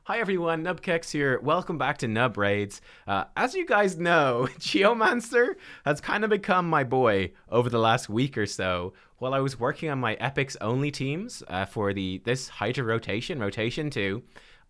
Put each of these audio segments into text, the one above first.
Hi everyone, nubkeks here. Welcome back to Nub Raids. As you guys know, Geomancer has kind of become my boy over the last week or so. While I was working on my epics only teams for this Hydra rotation 2,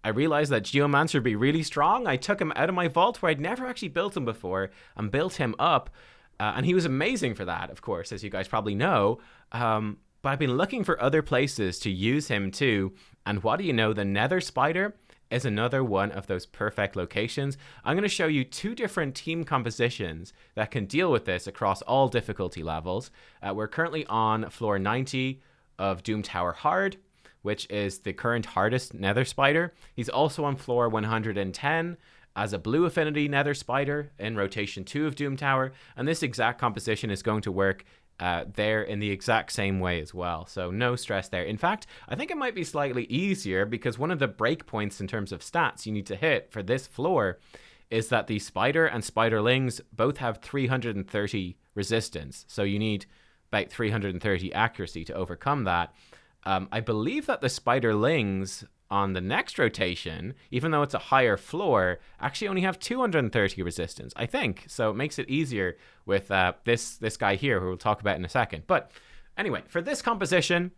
I realized that Geomancer would be really strong. I took him out of my vault where I'd never actually built him before and built him up. And he was amazing for that, of course, as you guys probably know. But I've been looking for other places to use him too. And what do you know, the Nether Spider is another one of those perfect locations. I'm going to show you two different team compositions that can deal with this across all difficulty levels. We're currently on floor 90 of Doom Tower Hard, which is the current hardest Nether Spider. He's also on floor 110 as a blue affinity Nether Spider in rotation 2 of Doom Tower, and this exact composition is going to work there in the exact same way as well. So no stress there. In fact, I think it might be slightly easier because one of the breakpoints in terms of stats you need to hit for this floor is that the Spider and Spiderlings both have 330 resistance. So you need about 330 accuracy to overcome that. I believe that the Spiderlings on the next rotation, even though it's a higher floor, actually only have 230 resistance, I think. So it makes it easier with this guy here, who we'll talk about in a second. But anyway, for this composition,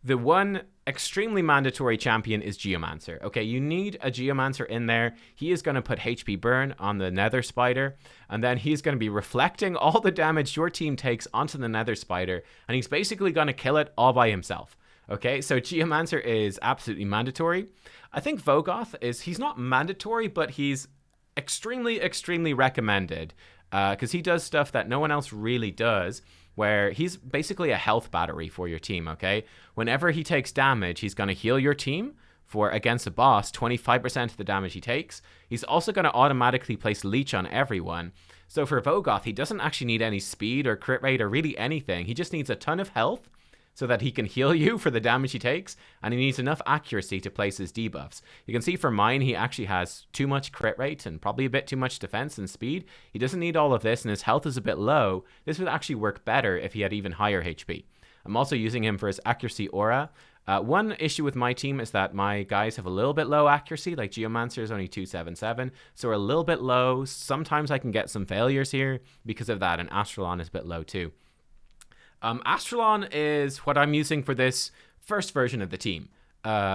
the one extremely mandatory champion is Geomancer. Okay, you need a Geomancer in there. He is going to put HP burn on the Nether Spider, and then he's going to be reflecting all the damage your team takes onto the Nether Spider, and he's basically going to kill it all by himself. Okay, so Geomancer is absolutely mandatory. I think Vogoth he's not mandatory, but he's extremely recommended because he does stuff that no one else really does, where he's basically a health battery for your team, okay? Whenever he takes damage, he's going to heal your team for against a boss 25% of the damage he takes. He's also going to automatically place leech on everyone. So for Vogoth, he doesn't actually need any speed or crit rate or really anything. He just needs a ton of health so that he can heal you for the damage he takes, and he needs enough accuracy to place his debuffs. You can see for mine, he actually has too much crit rate and probably a bit too much defense and speed. He doesn't need all of this, and his health is a bit low. This would actually work better if he had even higher HP. I'm also using him for his accuracy aura. One issue with my team is that my guys have a little bit low accuracy, like Geomancer is only 277, so we're a little bit low. Sometimes I can get some failures here because of that, and Astralon is a bit low too. Astralon is what I'm using for this first version of the team.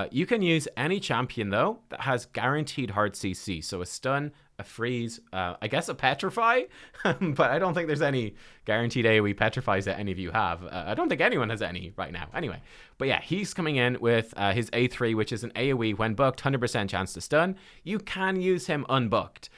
You can use any champion, though, that has guaranteed hard CC. So a stun, a freeze, I guess a petrify, but I don't think there's any guaranteed AoE petrifies that any of you have. I don't think anyone has any right now. Anyway, but yeah, he's coming in with his A3, which is an AoE when booked, 100% chance to stun. You can use him unbooked.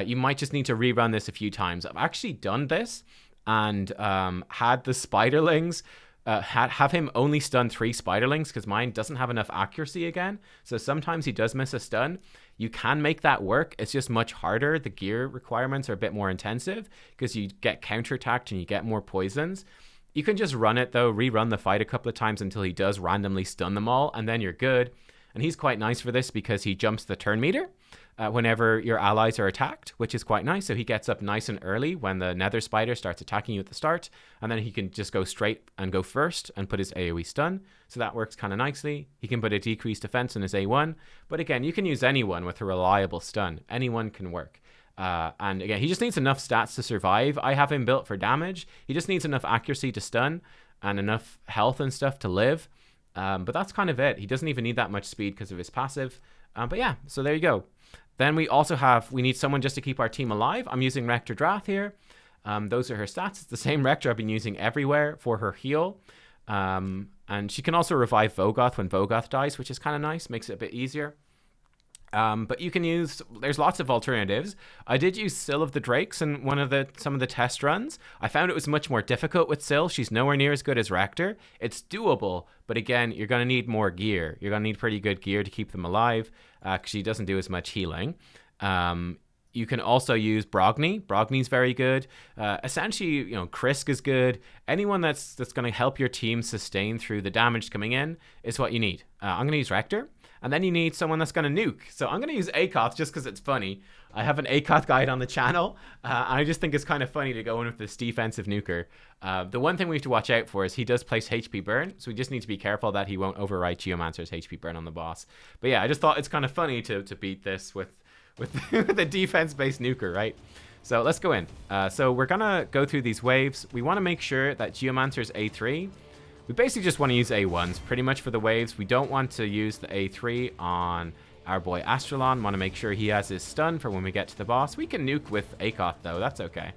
You might just need to rerun this a few times. I've actually done this and had the Spiderlings have him only stun 3 Spiderlings because mine doesn't have enough accuracy again. So sometimes he does miss a stun. You can make that work. It's just much harder. The gear requirements are a bit more intensive because you get counterattacked and you get more poisons. You can just run it though, rerun the fight a couple of times until he does randomly stun them all, and then you're good. And he's quite nice for this because he jumps the turn meter whenever your allies are attacked, which is quite nice. So he gets up nice and early when the Nether Spider starts attacking you at the start, and then he can just go straight and go first and put his AoE stun. So that works kind of nicely. He can put a decreased defense in his A1, but again, you can use anyone with a reliable stun. Anyone can work. And again, he just needs enough stats to survive. I have him built for damage. He just needs enough accuracy to stun and enough health and stuff to live. But that's kind of it. He doesn't even need that much speed because of his passive. But yeah, so there you go. Then we also we need someone just to keep our team alive. I'm using Rector Drath here. Those are her stats. It's the same Rector I've been using everywhere for her heal. And she can also revive Vogoth when Vogoth dies, which is kind of nice. Makes it a bit easier. But you can there's lots of alternatives. I did use Syl of the Drakes in some of the test runs. I found it was much more difficult with Syl. She's nowhere near as good as Rector. It's doable, but again, you're going to need more gear. You're going to need pretty good gear to keep them alive because she doesn't do as much healing. You can also use Brogni. Brogni's very good. Essentially, Krisk is good. Anyone that's going to help your team sustain through the damage coming in is what you need. I'm going to use Rector. And then you need someone that's going to nuke. So I'm going to use Akoth just because it's funny. I have an Akoth guide on the channel. And I just think it's kind of funny to go in with this defensive nuker. The one thing we have to watch out for is he does place HP burn. So we just need to be careful that he won't overwrite Geomancer's HP burn on the boss. But yeah, I just thought it's kind of funny to beat this with the defense-based nuker, right? So let's go in. So we're going to go through these waves. We want to make sure that Geomancer's A3... We basically just want to use A1s pretty much for the waves. We don't want to use the A3 on our boy Astralon. Want to make sure he has his stun for when we get to the boss. We can nuke with Akoth though. That's okay.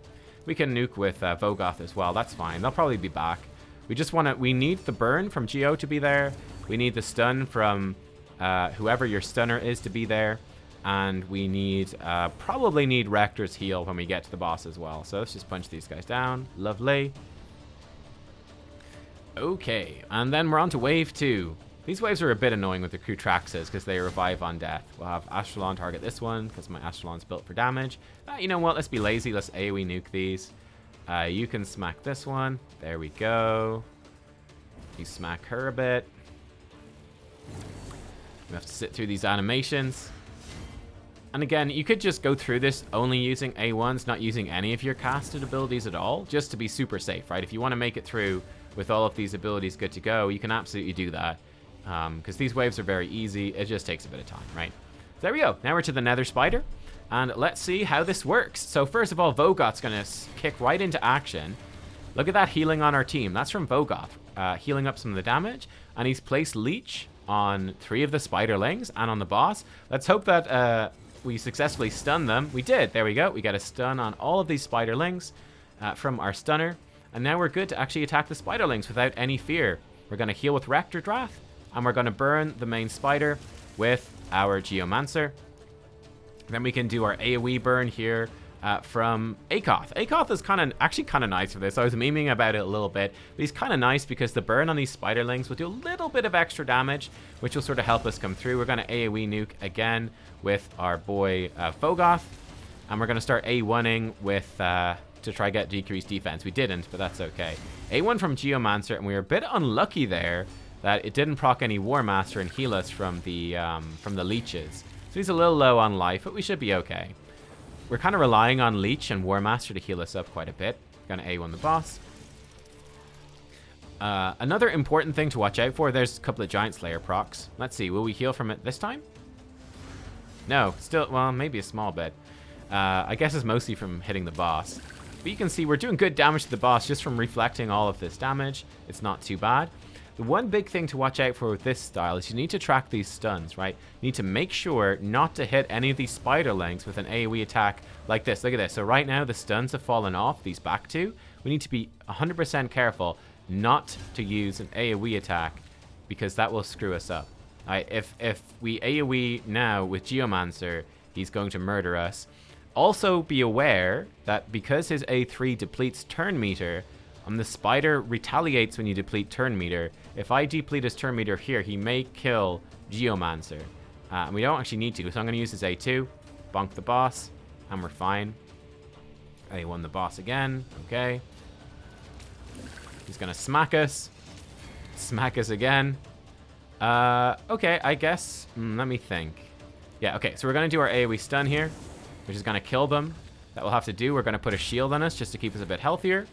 We can nuke with Vogoth as well. That's fine. They'll probably be back. We just want to... We need the burn from Geo to be there. We need the stun from whoever your stunner is to be there. And we need... probably need Rector's heal when we get to the boss as well. So let's just punch these guys down. Lovely. Okay, and then we're on to wave 2. These waves are a bit annoying with the crew Traxxas because they revive on death. We'll have Astralon target this one because my Astralon's built for damage. You know what? Let's be lazy. Let's AoE nuke these. You can smack this one. There we go. You smack her a bit. We have to sit through these animations. And again, you could just go through this only using A1s, not using any of your casted abilities at all, just to be super safe, right? If you want to make it through with all of these abilities good to go, you can absolutely do that. Because these waves are very easy. It just takes a bit of time, right? So there we go. Now we're to the Nether Spider. And let's see how this works. So first of all, Vogoth's going to kick right into action. Look at that healing on our team. That's from Vogoth. Healing up some of the damage. And he's placed Leech on 3 of the Spiderlings and on the boss. Let's hope that we successfully stun them. We did. There we go. We got a stun on all of these Spiderlings from our stunner. And now we're good to actually attack the Spiderlings without any fear. We're going to heal with Rector Drath, and we're going to burn the main spider with our Geomancer. Then we can do our AoE burn here from Akoth. Akoth is actually kind of nice for this. I was memeing about it a little bit, but he's kind of nice because the burn on these Spiderlings will do a little bit of extra damage, which will sort of help us come through. We're going to AoE nuke again with our boy Vogoth, and we're going to start A1ing with... to try get decreased defense. We didn't, but that's okay. A1 from Geomancer, and we were a bit unlucky there that it didn't proc any War Master and heal us from the leeches. So he's a little low on life, but we should be okay. We're kind of relying on Leech and War Master to heal us up quite a bit. Gonna A1 the boss. Another important thing to watch out for, there's a couple of Giant Slayer procs. Let's see, will we heal from it this time? No, still, well, maybe a small bit. I guess it's mostly from hitting the boss. But you can see we're doing good damage to the boss just from reflecting all of this damage. It's not too bad. The one big thing to watch out for with this style is you need to track these stuns, right? You need to make sure not to hit any of these Spiderlings with an AoE attack like this. Look at this. So right now the stuns have fallen off, these back two. We need to be 100% careful not to use an AoE attack because that will screw us up. Right? If we AoE now with Geomancer, he's going to murder us. Also be aware that because his A3 depletes turn meter, the spider retaliates when you deplete turn meter. If I deplete his turn meter here, he may kill Geomancer. And we don't actually need to, so I'm going to use his A2, bonk the boss, and we're fine. A1 the boss again, okay. He's going to smack us again. Okay, I guess, let me think. Yeah, okay, so we're going to do our AoE stun here, which is going to kill them. That we'll have to do. We're going to put a shield on us just to keep us a bit healthier.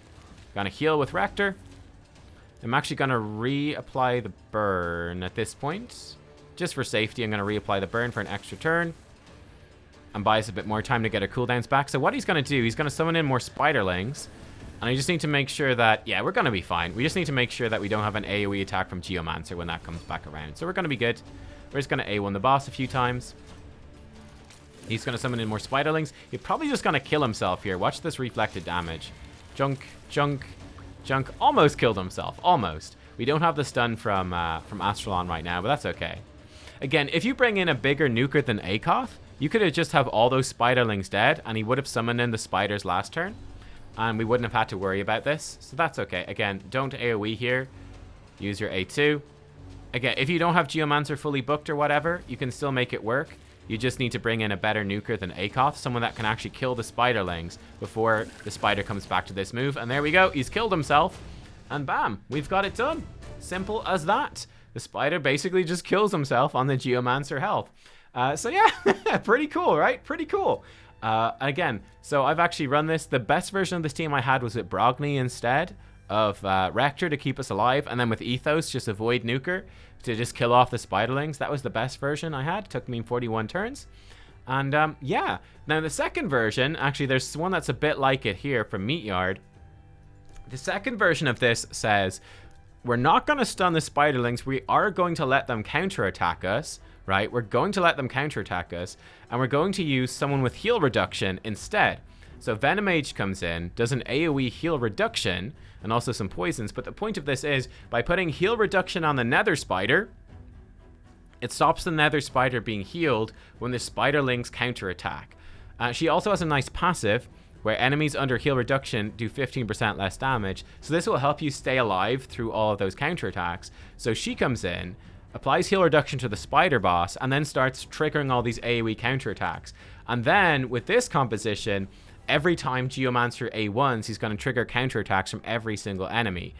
Going to heal with Rector. I'm actually going to reapply the burn at this point. Just for safety, I'm going to reapply the burn for an extra turn. And buy us a bit more time to get our cooldowns back. So what he's going to do, he's going to summon in more Spiderlings. And I just need to make sure that, yeah, we're going to be fine. We just need to make sure that we don't have an AoE attack from Geomancer when that comes back around. So we're going to be good. We're just going to A1 the boss a few times. He's going to summon in more Spiderlings. He's probably just going to kill himself here. Watch this reflected damage. Junk. Almost killed himself. Almost. We don't have the stun from Astralon right now, but that's okay. Again, if you bring in a bigger nuker than Akoth, you could have just have all those Spiderlings dead, and he would have summoned in the spiders last turn, and we wouldn't have had to worry about this. So that's okay. Again, don't AoE here. Use your A2. Again, if you don't have Geomancer fully booked or whatever, you can still make it work. You just need to bring in a better nuker than Akoth, someone that can actually kill the Spiderlings before the spider comes back to this move. And there we go. He's killed himself. And bam, we've got it done. Simple as that. the spider basically just kills himself on the Geomancer health. So yeah, pretty cool, right? Pretty cool. Again, so I've actually run this. The best version of this team I had was with Brogni instead of Rector to keep us alive, and then with Ethos, just avoid Nuker to just kill off the spiderlings. That was the best version I had. It took me 41 turns. And yeah, now the second version, actually there's one that's a bit like it here from Meatyard. The second version of this says, we're not going to stun the spiderlings, we are going to let them counterattack us, right? We're going to let them counterattack us, and we're going to use someone with heal reduction instead. So Venom Mage comes in, does an AoE heal reduction, and also some poisons, but the point of this is, by putting heal reduction on the Nether Spider, it stops the Nether Spider being healed when the spiderlings counterattack. She also has a nice passive, where enemies under heal reduction do 15% less damage, so this will help you stay alive through all of those counterattacks. So she comes in, applies heal reduction to the spider boss, and then starts triggering all these AoE counterattacks. And then, with this composition, every time Geomancer A1s, he's going to trigger counterattacks from every single enemy.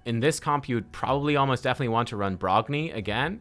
In this comp, you would probably almost definitely want to run Brogni again.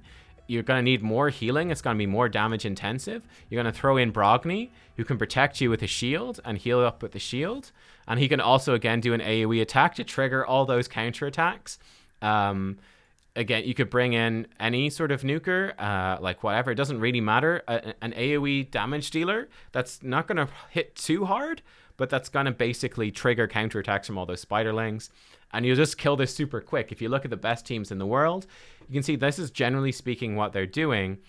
You're going to need more healing. It's going to be more damage intensive. You're going to throw in Brogni, who can protect you with a shield and heal up with the shield. And he can also, again, do an AoE attack to trigger all those counterattacks. Again, you could bring in any sort of nuker, like whatever. It doesn't really matter. An AoE damage dealer that's not going to hit too hard, but that's going to basically trigger counterattacks from all those spiderlings. And you'll just kill this super quick. If you look at the best teams in the world, you can see this is generally speaking what they're doing.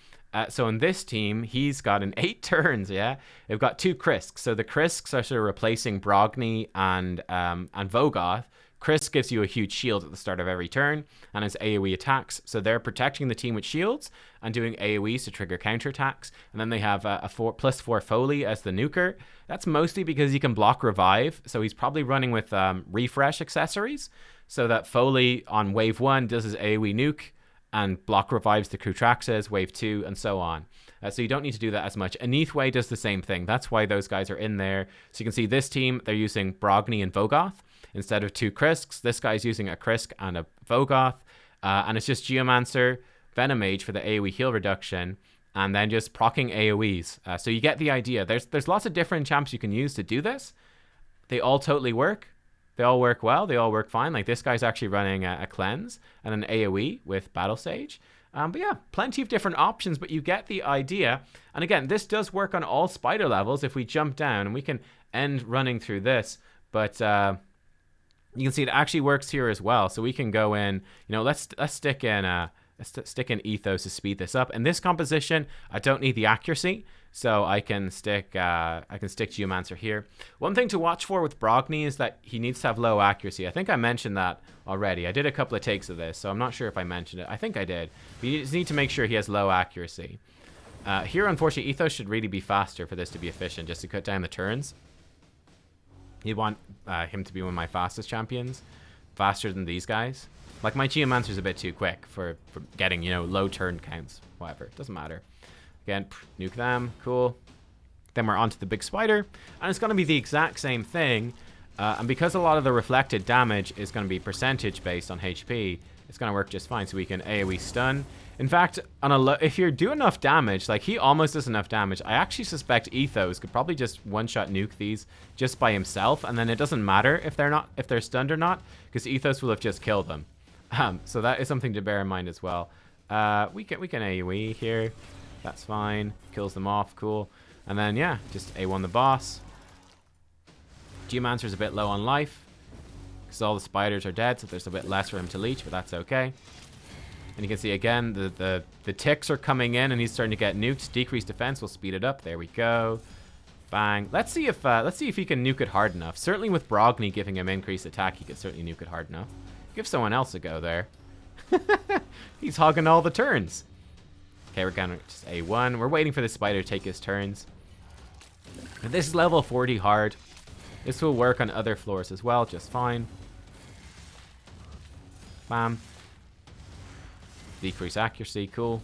So in this team, he's got an 8 turns, yeah? They've got 2 Krisks. So the Krisks are sort of replacing Brogni and Vogoth. Krisk gives you a huge shield at the start of every turn and has AoE attacks. So they're protecting the team with shields and doing AoEs to trigger counterattacks. And then they have a +4 Foley as the nuker. That's mostly because he can block revive. So he's probably running with refresh accessories. So that Foley on wave 1 does his AoE nuke and block revives the Krutraxes, wave 2, and so on. So you don't need to do that as much. Aneathway does the same thing. That's why those guys are in there. So you can see this team, they're using Brogni and Vogoth. Instead of 2 Krisks, this guy's using a Krisk and a Vogoth. And it's just Geomancer, Venom Mage for the AoE heal reduction, and then just proccing AoEs. So you get the idea. There's lots of different champs you can use to do this. They all totally work. They all work well. They all work fine. Like this guy's actually running a cleanse and an AoE with Battle Sage. But yeah, plenty of different options, but you get the idea. And again, this does work on all spider levels if we jump down, and we can end running through this. But you can see it actually works here as well. So we can go in, you know, let's stick in Ethos to speed this up. In this composition, I don't need the accuracy, so I can stick Geomancer here. One thing to watch for with Brogni is that he needs to have low accuracy. I think I mentioned that already. I did a couple of takes of this, so I'm not sure if I mentioned it. I think I did. But you just need to make sure he has low accuracy. Here, unfortunately, Ethos should really be faster for this to be efficient, just to cut down the turns. You'd want him to be one of my fastest champions, faster than these guys. Like my Geomancer's a bit too quick for getting, you know, low turn counts, whatever. It doesn't matter. Again, nuke them, cool. Then we're onto the big spider, and it's going to be the exact same thing. And because a lot of the reflected damage is going to be percentage based on HP, it's going to work just fine. So we can AoE stun. In fact, if you're doing enough damage, like he almost does enough damage, I actually suspect Ethos could probably just one-shot nuke these just by himself, and then it doesn't matter if they're stunned or not, because Ethos will have just killed them. So that is something to bear in mind as well. We can AoE here. That's fine. Kills them off. Cool. And then yeah, just A1 the boss. Geomancer's a bit low on life because all the spiders are dead, so there's a bit less for him to leech, but that's okay. And you can see again the ticks are coming in, and he's starting to get nuked. Decreased defense will speed it up. There we go. Bang. Let's see if he can nuke it hard enough. Certainly with Brogni giving him increased attack, he could certainly nuke it hard enough. Give someone else a go there. He's hogging all the turns. Okay, we're going to just A1. We're waiting for the spider to take his turns. And this is level 40 hard. This will work on other floors as well, just fine. Bam. Decrease accuracy, cool.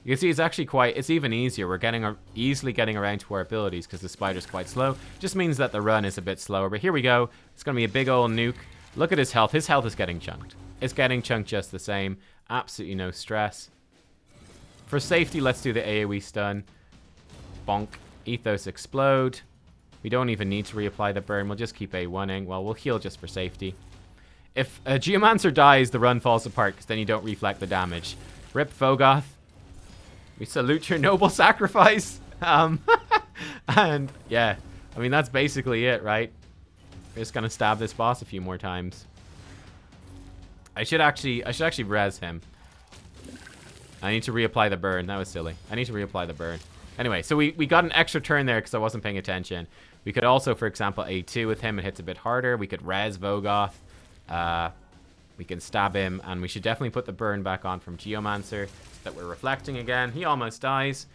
You can see it's actually it's even easier. We're easily getting around to our abilities because the spider's quite slow. Just means that the run is a bit slower, but here we go. It's going to be a big old nuke. Look at his health. His health is getting chunked. It's getting chunked just the same. Absolutely no stress. For safety, let's do the AoE stun. Bonk. Ethos explode. We don't even need to reapply the burn. We'll just keep A1ing. Well, we'll heal just for safety. If a Geomancer dies, the run falls apart because then you don't reflect the damage. Rip Vogoth. We salute your noble sacrifice. And yeah, I mean, that's basically it, right? We're just gonna stab this boss a few more times. I should actually res him. I need to reapply the burn. That was silly. I need to reapply the burn. Anyway, so we got an extra turn there because I wasn't paying attention. We could also, for example, A2 with him. It hits a bit harder. We could res Vogoth. We can stab him, and we should definitely put the burn back on from Geomancer so that we're reflecting again. He almost dies.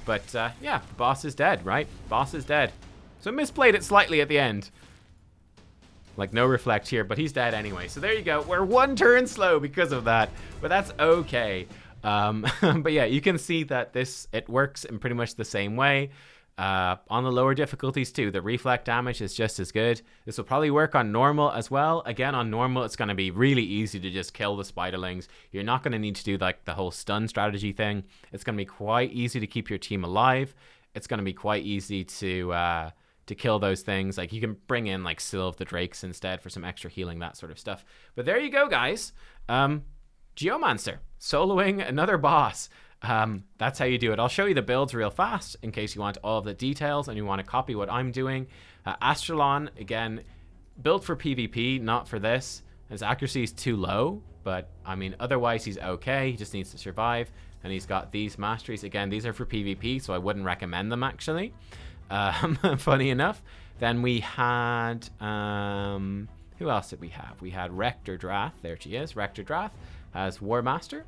But yeah, the boss is dead, right? Boss is dead. So misplayed it slightly at the end. Like, no reflect here, but he's dead anyway. So there you go. We're one turn slow because of that, but that's okay. But yeah, you can see that it works in pretty much the same way. On the lower difficulties too, the reflect damage is just as good. This will probably work on normal as well. Again, on normal, it's going to be really easy to just kill the spiderlings. You're not going to need to do like the whole stun strategy thing. It's going to be quite easy to keep your team alive. It's going to be quite easy to kill those things. Like, you can bring in like Sylve the Drakes instead for some extra healing, that sort of stuff. But there you go, guys. Geomancer, soloing another boss. That's how you do it. I'll show you the builds real fast in case you want all of the details and you want to copy what I'm doing. Astralon, again, built for PvP, not for this. His accuracy is too low, but I mean, otherwise he's okay. He just needs to survive. And he's got these masteries. Again, these are for PvP, so I wouldn't recommend them actually. Funny enough. Then we had, who else did we have? We had Rector Drath. There she is. Rector Drath has War Master.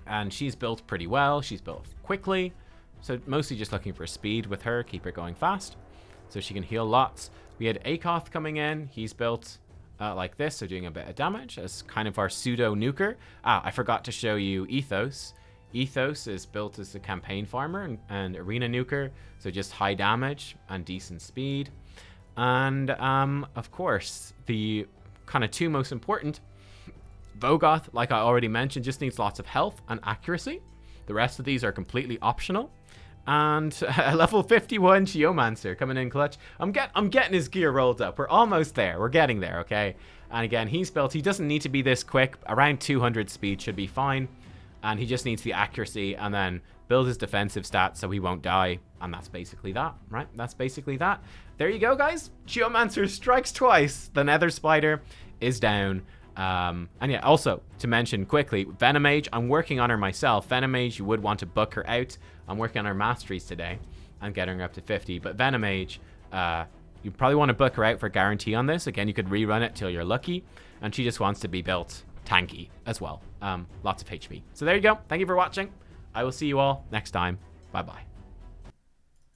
And she's built pretty well. She's built quickly. So mostly just looking for speed with her. Keep her going fast. So she can heal lots. We had Akoth coming in. He's built like this. So doing a bit of damage as kind of our pseudo nuker. I forgot to show you Ethos. Ethos is built as a campaign farmer and arena nuker. So just high damage and decent speed. And of course, the kind of two most important, Vogoth, like I already mentioned, just needs lots of health and accuracy. The rest of these are completely optional. And a level 51 Geomancer coming in clutch. I'm getting his gear rolled up. We're almost there. We're getting there, okay? And again, he's built. He doesn't need to be this quick. Around 200 speed should be fine. And he just needs the accuracy and then build his defensive stats so he won't die. And that's basically that, right? That's basically that. There you go, guys. Geomancer strikes twice. The Nether Spider is down. And yeah, also to mention quickly, Venomage, I'm working on her myself. Venomage, you would want to book her out. I'm working on her masteries today and getting her up to 50. But Venomage, you probably want to book her out for guarantee on this. Again, you could rerun it till you're lucky. And she just wants to be built tanky as well. Lots of HP. So there you go. Thank you for watching. I will see you all next time. Bye-bye.